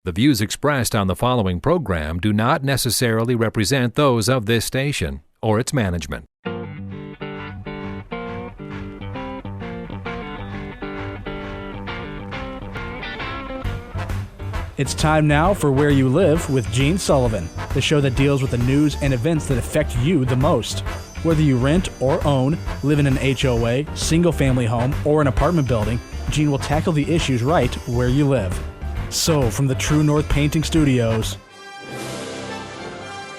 The views expressed on the following program do not necessarily represent those of this station or its management. It's time now for Where You Live with Gene Sullivan, the show that deals with the news and events that affect you the most. Whether you rent or own, live in an HOA, single-family home, or an apartment building, Gene will tackle the issues right where you live. So, from the True North Painting Studios,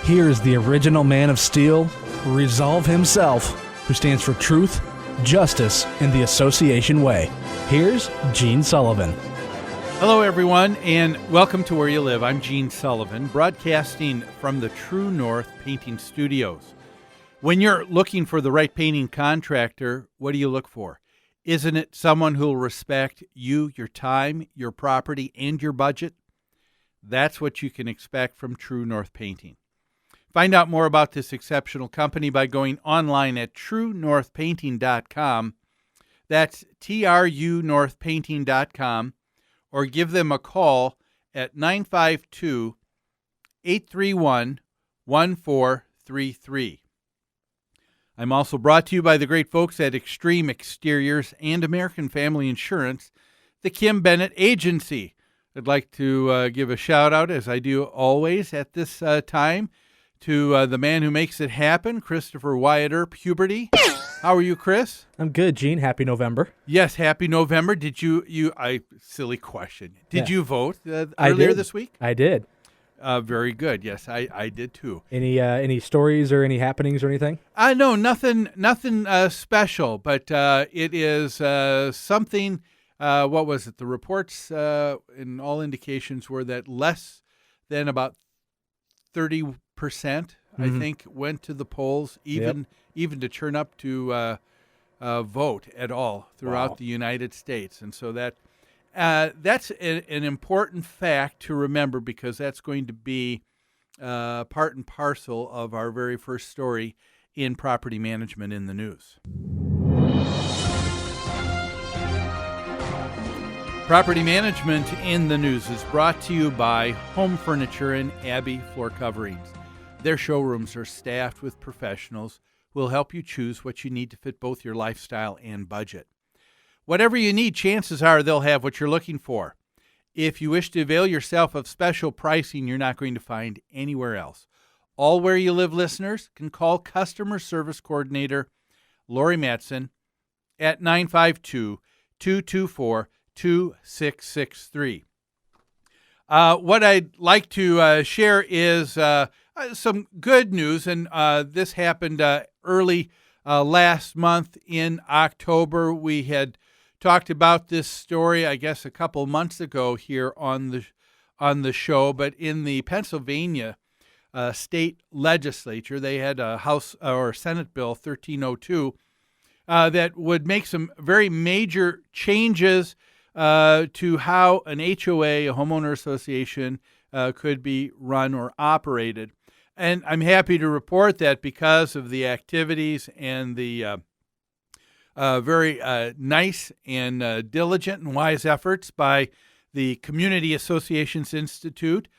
here is the original man of steel, Resolve himself, who stands for truth, justice, and the association way. Here's Gene Sullivan. Hello, everyone, and welcome to Where You Live. I'm Gene Sullivan, broadcasting from the True North Painting Studios. When you're looking for the right painting contractor, what do you look for? Isn't it someone who will respect you, your time, your property, and your budget? That's what you can expect from True North Painting. Find out more about this exceptional company by going online at truenorthpainting.com. That's trunorthpainting.com. Or give them a call at 952-831-1433. I'm also brought to you by the great folks at Extreme Exteriors and American Family Insurance, the Kim Bennett Agency. I'd like to give a shout out, as I do always at this time, to the man who makes it happen, Christopher Wyatt Earp Huberty. How are you, Chris? I'm good, Gene. Happy November. Yes, happy November. Did silly question. Did you vote earlier this week? I did. Very good. Yes, I did too. Any stories or any happenings or anything? No, nothing special, but it is something, what was it? The reports and all indications were that less than about 30%, I think, went to the polls, even to turn up to vote at all throughout the United States. And so that's an important fact to remember, because that's going to be part and parcel of our very first story in property management in the news. Property Management in the News is brought to you by Home Furniture and Abbey Floor Coverings. Their showrooms are staffed with professionals who will help you choose what you need to fit both your lifestyle and budget. Whatever you need, chances are they'll have what you're looking for. If you wish to avail yourself of special pricing you're not going to find anywhere else, all Where You Live listeners can call Customer Service Coordinator Lori Matson at 952-224-2663. What I'd like to share is some good news, and this happened early last month in October. We had talked about this story, I guess, a couple months ago here on the show, but in the Pennsylvania state legislature, they had a House or Senate Bill 1302 that would make some very major changes to how an HOA, a homeowner association, could be run or operated. And I'm happy to report that because of the activities and the very nice and diligent and wise efforts by the Community Associations Institute,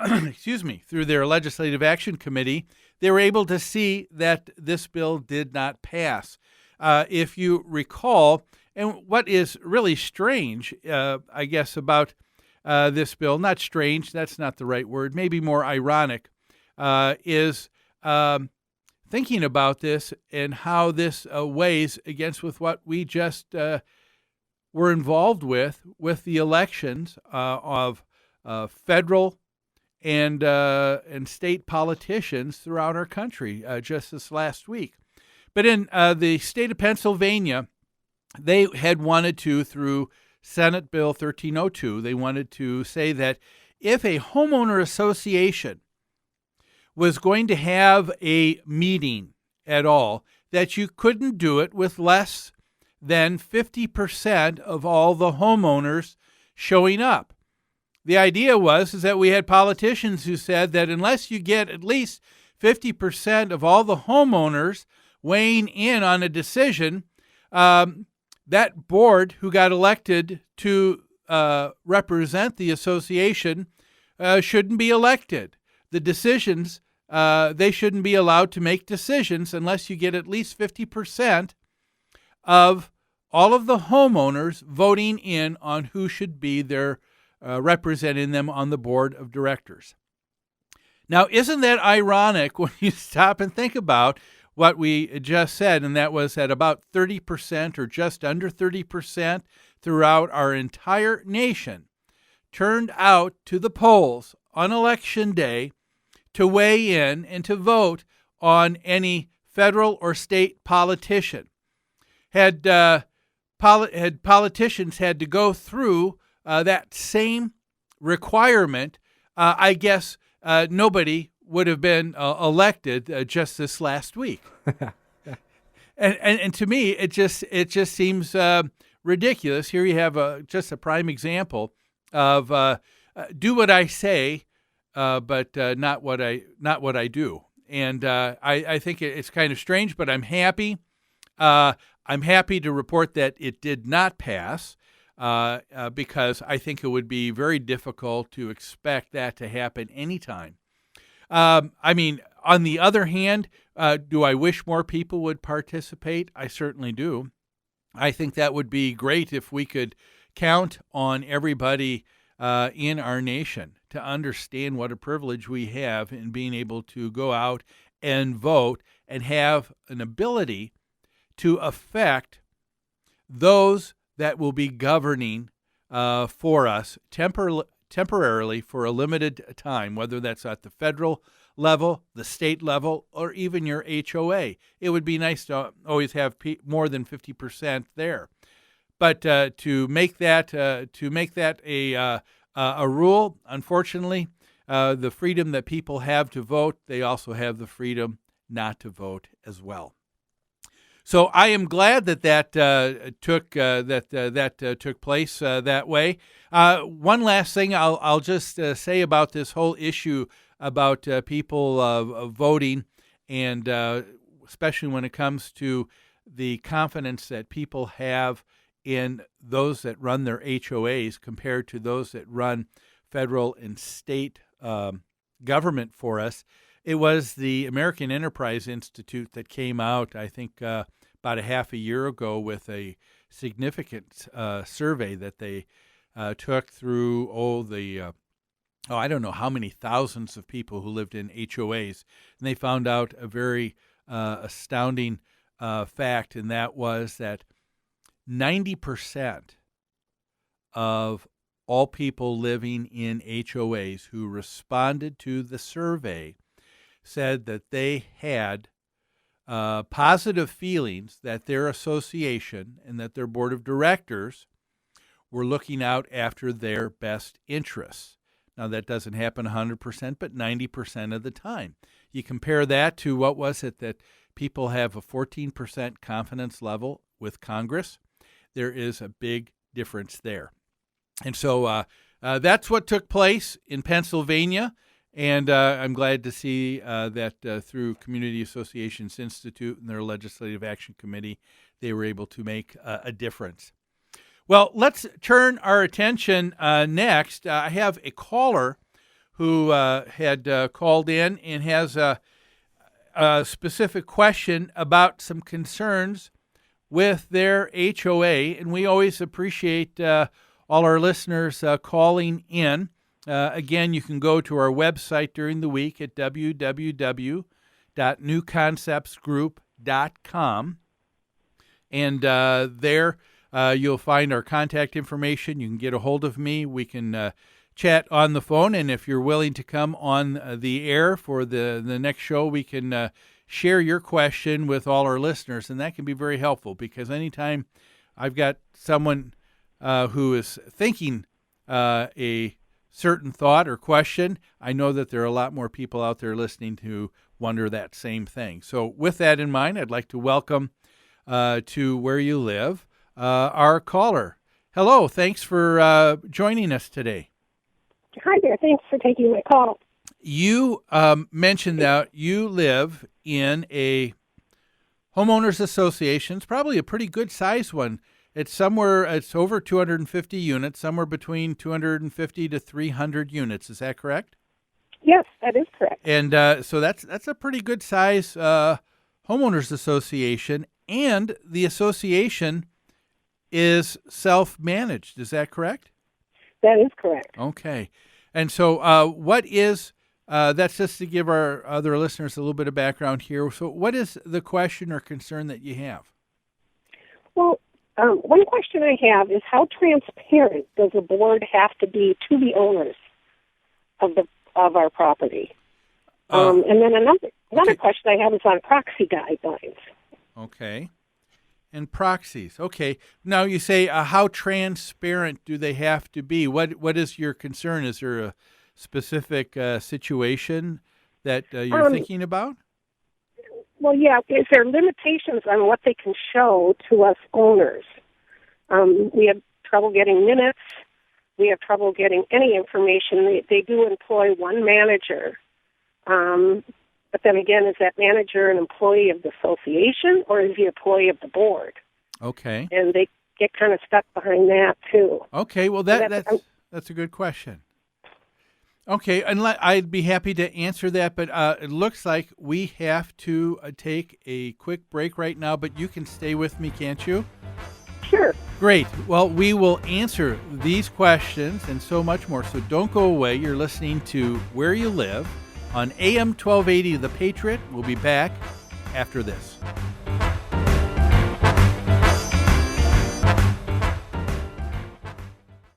through their Legislative Action Committee, they were able to see that this bill did not pass. If you recall, and what is really strange, I guess, about this bill, not strange, that's not the right word, maybe more ironic, is thinking about this and how this weighs against with what we just were involved with the elections of federal and state politicians throughout our country just this last week. But in the state of Pennsylvania, they had wanted to, through Senate Bill 1302, they wanted to say that if a homeowner association was going to have a meeting at all, that you couldn't do it with less than 50% of all the homeowners showing up. The idea was that we had politicians who said that unless you get at least 50% of all the homeowners weighing in on a decision, that board who got elected to represent the association shouldn't be elected. The decisions, they shouldn't be allowed to make decisions unless you get at least 50% of all of the homeowners voting in on who should be their representing them on the board of directors. Now, isn't that ironic when you stop and think about what we just said, and that was at about 30% or just under 30% throughout our entire nation turned out to the polls on Election Day to weigh in and to vote on any federal or state politician. Had politicians had to go through that same requirement, I guess nobody would have been elected just this last week. and to me, it just seems ridiculous. Here you have just a prime example of do what I say, but not what I do. And I think it's kind of strange, but I'm happy. I'm happy to report that it did not pass because I think it would be very difficult to expect that to happen anytime. I mean, on the other hand, do I wish more people would participate? I certainly do. I think that would be great if we could count on everybody in our nation to understand what a privilege we have in being able to go out and vote and have an ability to affect those that will be governing for us temporarily for a limited time, whether that's at the federal level, the state level, or even your HOA. It would be nice to always have more than 50% there. But to make that a rule, unfortunately, the freedom that people have to vote, they also have the freedom not to vote as well. So I am glad that took place that way. One last thing I'll just say about this whole issue about people voting, and especially when it comes to the confidence that people have in those that run their HOAs compared to those that run federal and state government for us. It was the American Enterprise Institute that came out, I think, about a half a year ago with a significant survey that they took through I don't know how many thousands of people who lived in HOAs. And they found out a very astounding fact, and that was that 90% of all people living in HOAs who responded to the survey said that they had positive feelings that their association and that their board of directors were looking out after their best interests. Now, that doesn't happen 100%, but 90% of the time. You compare that to what was it that people have a 14% confidence level with Congress. There is a big difference there. And so that's what took place in Pennsylvania. And I'm glad to see that through Community Associations Institute and their Legislative Action Committee, they were able to make a difference. Well, let's turn our attention next. I have a caller who had called in and has a specific question about some concerns with their HOA. And we always appreciate all our listeners calling in. Again, you can go to our website during the week at www.newconceptsgroup.com. And there you'll find our contact information. You can get a hold of me. We can chat on the phone. And if you're willing to come on the air for the next show, we can share your question with all our listeners. And that can be very helpful because anytime I've got someone who is thinking a certain thought or question, I know that there are a lot more people out there listening who wonder that same thing. So with that in mind, I'd like to welcome to Where You Live our caller. Hello, thanks for joining us today. Hi there, thanks for taking my call. You mentioned that you live in a homeowners association. It's probably a pretty good sized one. It's over 250 units, somewhere between 250 to 300 units. Is that correct? Yes, that is correct. And so that's a pretty good size homeowners association, and the association is self-managed. Is that correct? That is correct. Okay. And so what is, that's just to give our other listeners a little bit of background here. So what is the question or concern that you have? Well, one question I have is how transparent does the board have to be to the owners of our property? And then another question I have is on proxy guidelines. Okay. And proxies. Okay. Now you say how transparent do they have to be? What is your concern? Is there a specific situation that you're thinking about? Well, yeah. Is there limitations on what they can show to us owners? We have trouble getting minutes. We have trouble getting any information. They do employ one manager. But then again, is that manager an employee of the association or is he an employee of the board? Okay. And they get kind of stuck behind that, too. Okay, well, that's a good question. Okay, and I'd be happy to answer that, but it looks like we have to take a quick break right now, but you can stay with me, can't you? Sure. Great. Well, we will answer these questions and so much more, so don't go away. You're listening to Where You Live on AM 1280 The Patriot. We'll be back after this.